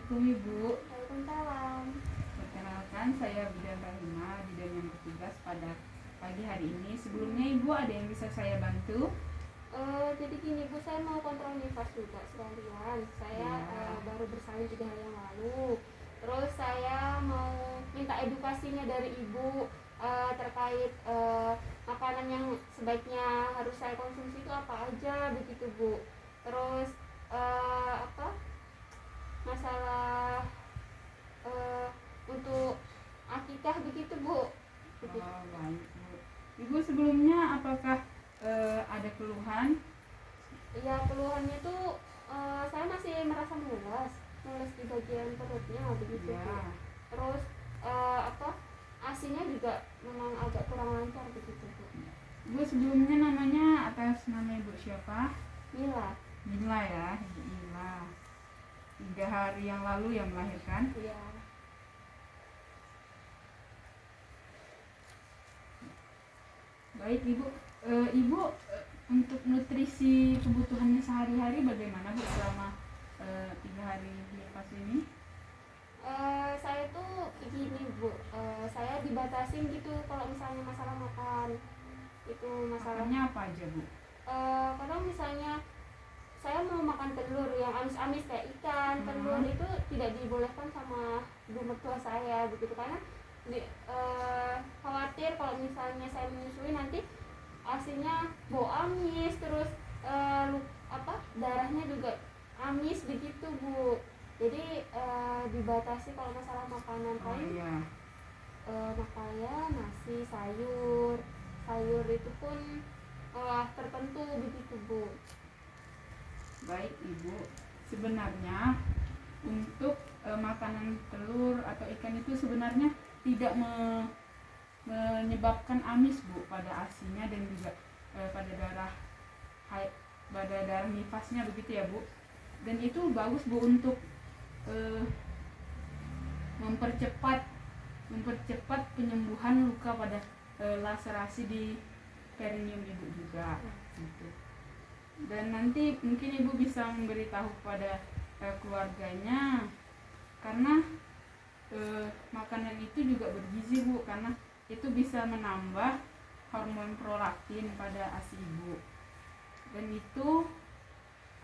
Assalamualaikum Ibu. Waalaikumsalam. Perkenalkan saya Bidan Rahima, bidan yang bertugas pada pagi hari ini. Sebelumnya Ibu ada yang bisa saya bantu? Jadi gini Bu, saya mau kontrol nifas juga sekalian. Saya baru bersalin 3 hari yang lalu. Terus saya mau minta edukasinya dari Ibu terkait makanan yang sebaiknya harus saya konsumsi itu apa aja begitu Bu. Terus masalah untuk akikah begitu Bu. Oh, baik Bu. Ibu sebelumnya apakah ada keluhan? Ya keluhannya tuh saya masih merasa mules di bagian perutnya begitu Ya. Bu. Terus asinya juga memang agak kurang lancar begitu Bu. Ibu sebelumnya namanya atas nama Ibu siapa? Mila. Mila ya, Ibu Mila. 3 hari yang lalu yang melahirkan? Iya. Baik Ibu. Ibu untuk nutrisi kebutuhannya sehari-hari bagaimana Bu selama 3 hari lepas ini? Saya tuh gini Bu, saya dibatasin gitu kalau misalnya masalah makan. Itu masalahnya. Makannya apa aja Bu? Kadang misalnya saya mau makan telur yang amis-amis kayak ikan, telur itu tidak dibolehkan sama ibu mertua saya begitu, karena khawatir kalau misalnya saya menyusui nanti asinya bau amis, terus darahnya juga amis begitu Bu. Jadi dibatasi kalau masalah makanan paling makanya nasi, sayur itu pun tertentu begitu Bu. Baik Ibu, sebenarnya untuk makanan telur atau ikan itu sebenarnya tidak menyebabkan amis Bu pada asinya dan juga pada darah nifasnya begitu ya Bu. Dan itu bagus Bu untuk mempercepat penyembuhan luka pada laserasi di perineum Ibu juga gitu. Dan nanti mungkin Ibu bisa memberitahu pada keluarganya, karena makanan itu juga bergizi Bu, karena itu bisa menambah hormon prolaktin pada ASI Ibu, dan itu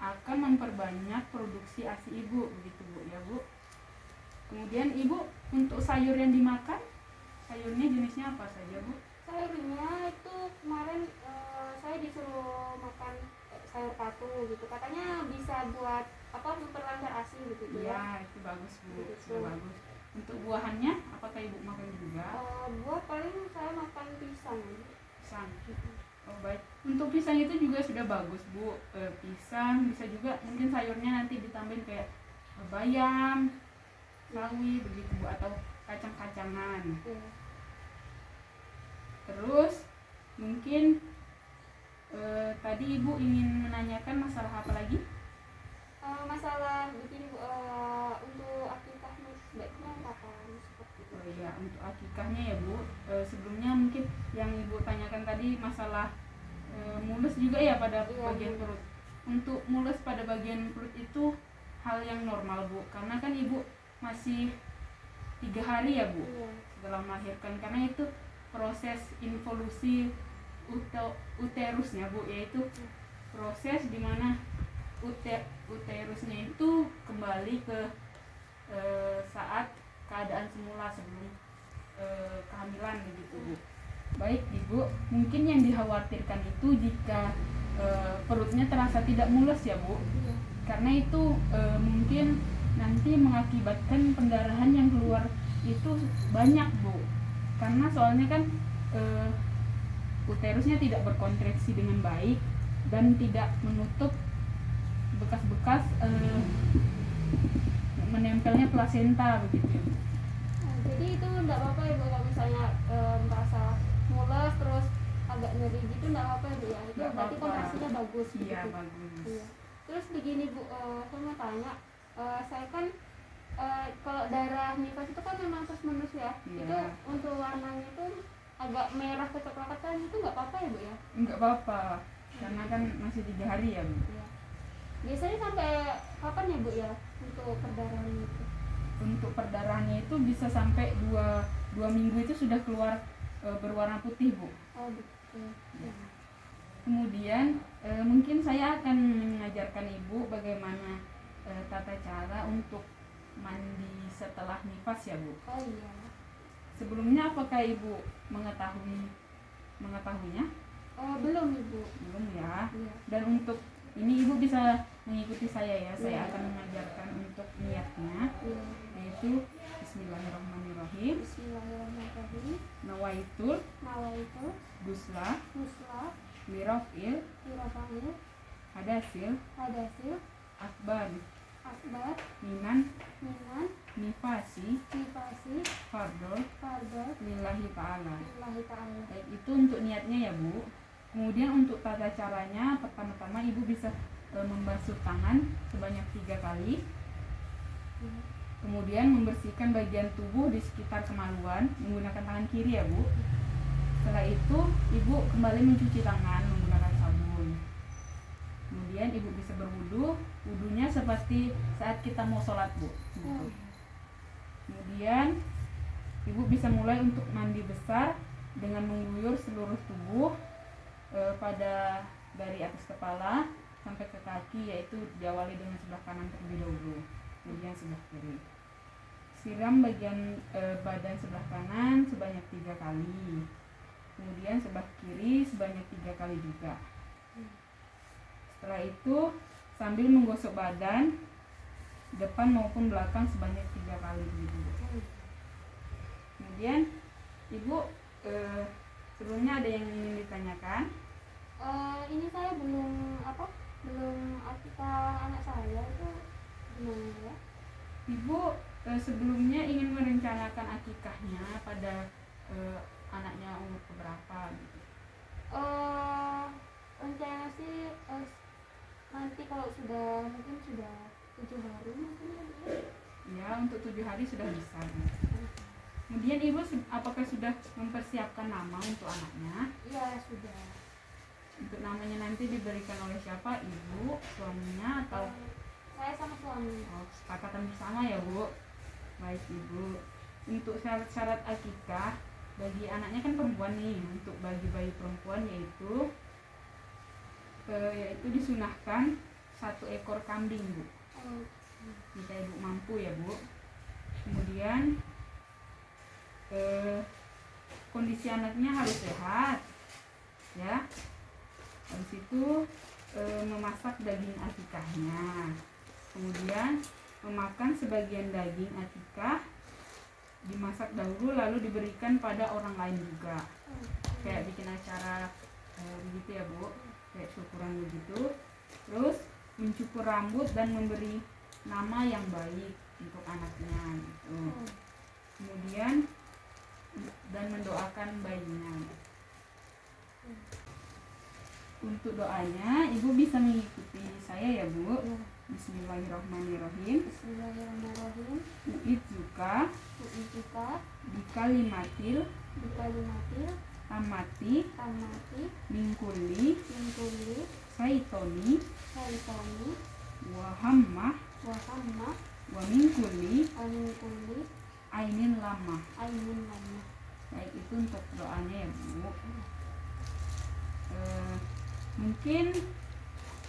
akan memperbanyak produksi ASI Ibu begitu Bu ya Bu. Kemudian Ibu untuk sayur yang dimakan, sayurnya jenisnya apa saja Bu? Sayurnya itu kemarin saya disuruh makan sayur patu gitu, katanya bisa buat memperlancar ASI gitu ya. Itu bagus Bu, gitu. itu bagus. Untuk buahannya apakah Ibu makan juga? Buah paling saya makan pisang. Oh baik, untuk pisang itu juga sudah bagus Bu. Pisang bisa juga, mungkin sayurnya nanti ditambahin kayak bayam, sawi begitu Bu, atau kacang-kacangan. Terus mungkin tadi Ibu ingin menanyakan masalah apa lagi? Masalah begini Bu, untuk akikahnya sebaiknya kapan seperti itu? Oh iya, untuk akikahnya ya Bu, sebelumnya mungkin yang Ibu tanyakan tadi masalah mulus juga ya pada bagian perut. Untuk mulus pada bagian perut itu hal yang normal Bu, karena kan Ibu masih 3 hari ya Bu setelah melahirkan, karena itu proses involusi uterusnya Bu, yaitu proses dimana uterusnya itu kembali ke saat keadaan semula sebelum kehamilan begitu Bu. Baik Ibu, mungkin yang dikhawatirkan itu jika perutnya terasa tidak mulus ya Bu, karena itu mungkin nanti mengakibatkan pendarahan yang keluar itu banyak Bu, karena soalnya kan uterusnya tidak berkontraksi dengan baik dan tidak menutup bekas-bekas menempelnya plasenta begitu. Jadi itu enggak apa-apa ya Bu, kalau misalnya merasa mules terus agak nyeri gitu enggak apa-apa ya Bu ya? Itu berarti kontraksinya bagus. Iya gitu. bagus. Iya. Terus begini Bu, saya mau tanya, saya kan kalau darah nifas itu kan memang terus menerus ya. Itu untuk warnanya itu agak merah kecoklatan, itu enggak apa-apa ya Bu ya? Enggak apa-apa, karena kan masih 3 hari ya Bu. Iya. Biasanya sampai kapan ya Bu ya untuk perdarahan itu? untuk perdarahannya itu bisa sampai dua minggu itu sudah keluar berwarna putih, Bu. Oh, betul. Ya. Kemudian mungkin saya akan mengajarkan Ibu bagaimana tata cara untuk mandi setelah nifas ya, Bu. Oh iya. Sebelumnya apakah Ibu mengetahuinya? Belum, Ibu. Belum ya. Iya. Dan untuk ini Ibu bisa mengikuti saya ya. Saya Iya. akan mengajarkan untuk niatnya, Iya. yaitu Bismillahirrahmanirrahim. Bismillahirrahmanirrahim. Nawaitul Nawaitu gusla muslah lirafil wirafa'il hadasil hadasil akbar akbar minan minan nifasi nifasi fardol fardol lillahi ta'ala. lillahi ta'ala. Baik, itu untuk niatnya ya, Bu. Kemudian untuk tata caranya, pertama-tama Ibu bisa membasuh tangan sebanyak 3 kali. Kemudian membersihkan bagian tubuh di sekitar kemaluan menggunakan tangan kiri ya, Bu. Setelah itu Ibu kembali mencuci tangan menggunakan sabun. Kemudian Ibu bisa berwudu. Wudunya seperti saat kita mau sholat, Bu. Gitu. Kemudian Ibu bisa mulai untuk mandi besar dengan mengguyur seluruh tubuh pada dari atas kepala sampai ke kaki, yaitu diawali dengan sebelah kanan terlebih dahulu, kemudian sebelah kiri. Siram bagian badan sebelah kanan sebanyak 3 kali, kemudian sebelah kiri sebanyak 3 kali juga. Setelah itu sambil menggosok badan depan maupun belakang sebanyak 3 kali begitu. Kemudian Ibu sebelumnya ada yang ingin ditanyakan? Ini saya belum akikah anak saya itu gimana ya? Ibu sebelumnya ingin merencanakan akikahnya pada anaknya umur berapa gitu? Rencana sih nanti kalau mungkin sudah 7 hari mungkin ya. Ya, untuk 7 hari sudah bisa. Kemudian Ibu apakah sudah mempersiapkan nama untuk anaknya? Iya, sudah. Untuk namanya nanti diberikan oleh siapa? Ibu, suaminya, atau? Saya sama suami. Oh, kesepakatan bersama ya, Bu. Baik, Ibu. Untuk syarat-syarat akikah bagi anaknya kan perempuan nih. Untuk bagi bayi perempuan yaitu disunahkan 1 ekor kambing, Bu. Jika Ibu mampu ya, Bu. Kemudian kondisi anaknya harus sehat ya. Habis itu memasak daging akikahnya, kemudian memakan sebagian daging akikah, dimasak dahulu lalu diberikan pada orang lain juga, kayak bikin acara begitu ya, Bu, kayak syukuran begitu. Terus mencukur rambut dan memberi nama yang baik untuk anaknya gitu. Kemudian dan mendoakan bayinya. Untuk doanya Ibu bisa mengikuti saya ya, Bu. Bismillahirrahmanirrahim. Bismillahirrahmanirrahim. Uidzuka bikalimatil amati mingkuli saitoni wahammah wa mingkuli ainin lama. Baik, itu untuk doanya ya, Bu. Mungkin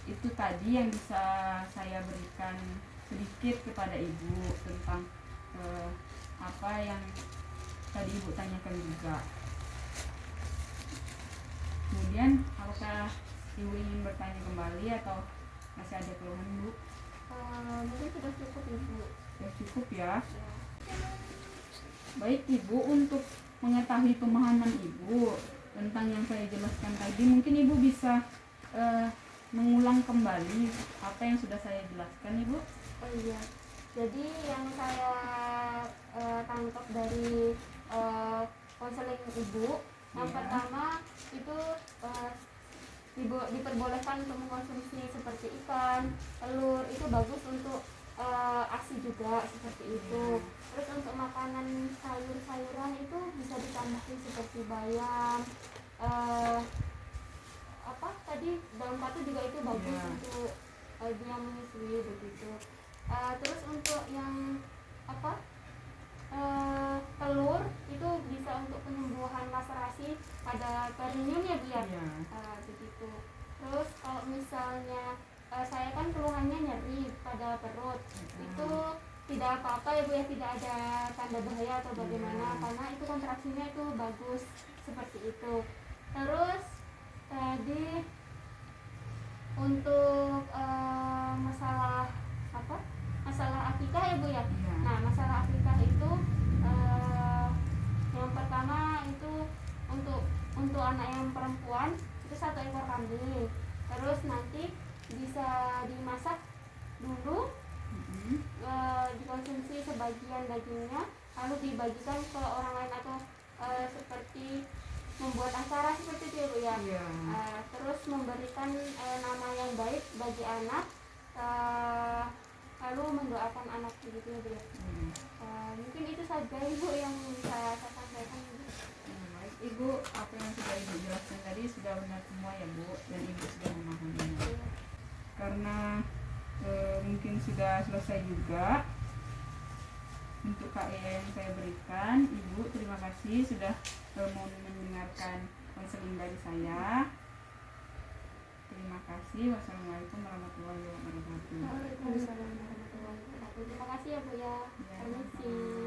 itu tadi yang bisa saya berikan sedikit kepada Ibu tentang apa yang tadi Ibu tanyakan juga. Kemudian apakah Ibu ingin bertanya kembali atau masih ada keluhan, Bu? Mungkin sudah cukup, Ibu. Sudah cukup ya. Baik, Ibu, untuk mengetahui pemahaman Ibu tentang yang saya jelaskan tadi, mungkin Ibu bisa mengulang kembali apa yang sudah saya jelaskan, Ibu. Oh iya, jadi yang saya tangkap dari konseling Ibu, yang pertama itu diperbolehkan untuk mengkonsumsi seperti ikan, telur, itu bagus untuk ASI juga seperti itu. Terus untuk makanan sayur-sayuran itu bisa ditambahin seperti bayam, daun batu juga itu bagus untuk dia menyusui begitu. Terus untuk yang tidak apa-apa ya Bu ya, tidak ada tanda bahaya atau bagaimana, karena itu kontraksinya itu bagus seperti itu. Terus tadi untuk masalah apa? Masalah akikah ya Bu ya. Iya. Nah, masalah akikah itu yang pertama itu untuk anak yang perempuan itu 1 ekor kambing. Terus nanti bisa dimasak dulu, dikonsumsi sebagian dagingnya, lalu dibagikan ke orang lain atau seperti membuat acara seperti itu ya Bu ya. Iya. Terus memberikan nama yang baik bagi anak, lalu mendoakan anak begitu ya Bu ya. Mungkin itu saja Ibu yang bisa saya sampaikan Ibu. Baik Ibu, apa yang sudah Ibu jelaskan tadi sudah benar semua ya Bu, dan Ibu sudah memahaminya. Karena mungkin sudah selesai juga untuk KIA yang saya berikan. Ibu terima kasih sudah mau mendengarkan konseling dari saya. Terima kasih. Wassalamualaikum warahmatullahi wabarakatuh. Waalaikumsalam warahmatullahi wabarakatuh. Terima kasih ya Bu ya. Ya, Permisi. sama-sama.